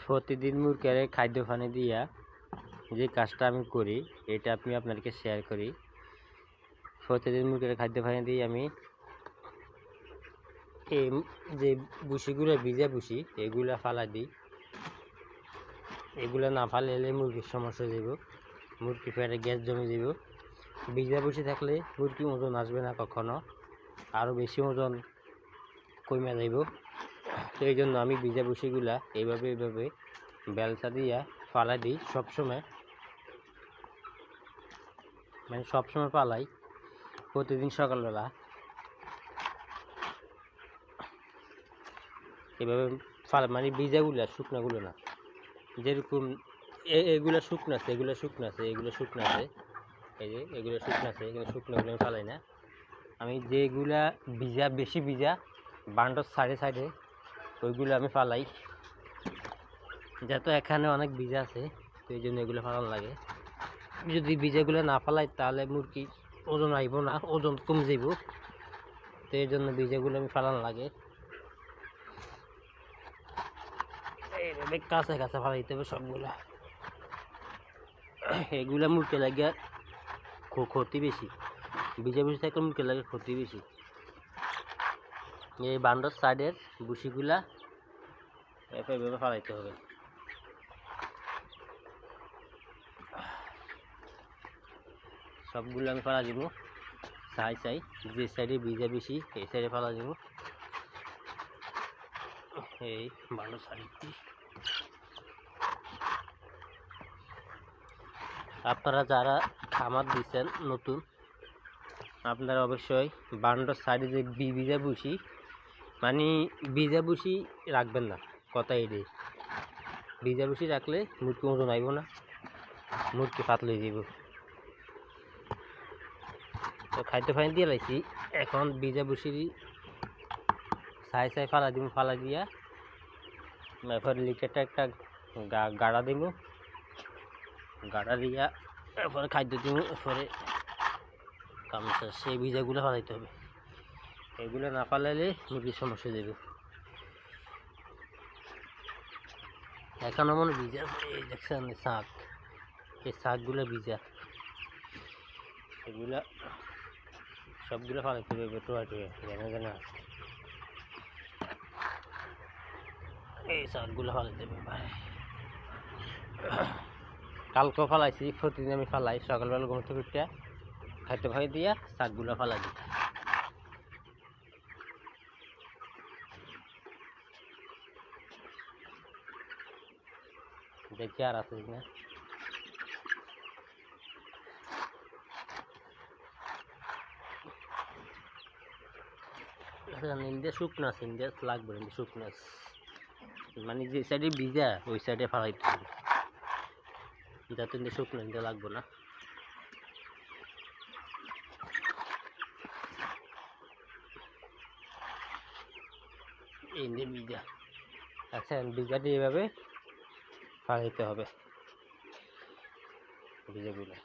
প্রতিদিন মুরগির খাদ্য পানি দিয়া যে কাজটা আমি করি এটা আমি আপনাদেরকে শেয়ার করি। প্রতিদিন মুরগির খাদ্য পানি দিয়ে আমি এই যে ভুসিগুলো ভিজা ভুসি এগুলা ফালা দিই। এগুলা না ফালাইলে মুরগির সমস্যা যাব, মুরগি পেটে গ্যাস জমে যাব। ভিজা ভুসি থাকলে মুরগির ওজন আসবে না কখনো, আরও বেশি ওজন কমে যাব। তো এই জন্য আমি ভিজা ভুসিগুলা এইভাবে বেলচা দিয়া ফালা দিই সবসময়, মানে সবসময় পালাই প্রতিদিন সকালবেলা। এভাবে মানে ভিজাগুলা শুকনাগুলো না, যেরকম এগুলো শুকনো আছে, এগুলো শুকনো আছে, এগুলো শুকনো আছে, এই যে এগুলো শুকনো আছে, এগুলো শুকনোগুলো আমি ফালাই না। আমি যেগুলা ভিজা বেশি ভিজা বান্ডর সাইডে ওইগুলো আমি ফালাই, যেহেতু এখানে অনেক ভিজা আছে তো এই জন্য এগুলো ফালানো লাগে। যদি ভিজাগুলো না ফালাই তাহলে মুরগি ওজন আইব না, ওজন কমে যাব। তো এই জন্য ভিজাগুলো আমি ফালানো লাগে। এইভাবে কাছে কাছে ফালাইতে হবে সবগুলা। এগুলা মুরগি লাগে ক্ষতি বেশি, ভিজা ভুসি থাকলে মুরগি লাগে ক্ষতি বেশি। এই বান্ডর সাইডের ভুসিগুলা এভাবে ফালাইতে হবে। সবগুলো আমি ফালা দিব চাই যে সাইডে ভিজা বেশি এই সাইডে ফালা দিব। এই বান্ডর সাইডটি আপনারা যারা খামার দিচ্ছেন নতুন, আপনারা অবশ্যই বান্ডর সাইডে যে ভিজা ভুসি, মানে ভিজা ভুসি রাখবেন না, কথা এটাই। ভিজা ভুসি রাখলে মুরগি ওজন আইব না, মুরগি পাতলে যাব। তো খাদ্য পানি দিয়ে লাইছি, এখন ভিজা ভুসি সাই ফালা দিব। ফালা দিয়া এরপরে লিটারটা একটা গাড়া দিব, গাড়া দিয়া এরপরে খাদ্য দিব, এরপরে গামছা সেই ভিজাগুলো ফালাইতে হবে। এগুলো না ফালাইলে মুরগির সমস্যা দেবে। এখনো মনে ভিজা আছে, এই দেখছেন শাক, এই শাকগুলো ভিজা, এগুলা সবগুলো ফালাইতে হবে টোয়া জানা আছে। এই শাকগুলো ফালাইতে হবে। কালকেও ফালাইছি, প্রতিদিন আমি ফালাই সকালবেলা ঘুম থেকে উঠে খাইতে ভাই দিয়া শাকগুলো ফালাই দিই। দেখি আর আছে না। ইন্ডিয়া শুকনো আছে, ইন্ডিয়া লাগবে, ইন্ডিয়া শুকনো আছে, মানে যে সাইডে ভিজা ওই সাইডে ফালাইতে হবে, যাতে ইন্ডিয়া শুকনো, ইন্ডিয়া লাগবে না। ইন্ডিয়া ভিজা, আচ্ছা ভিজাটি এভাবে ফালাইতে হবে ভিজাগুলো।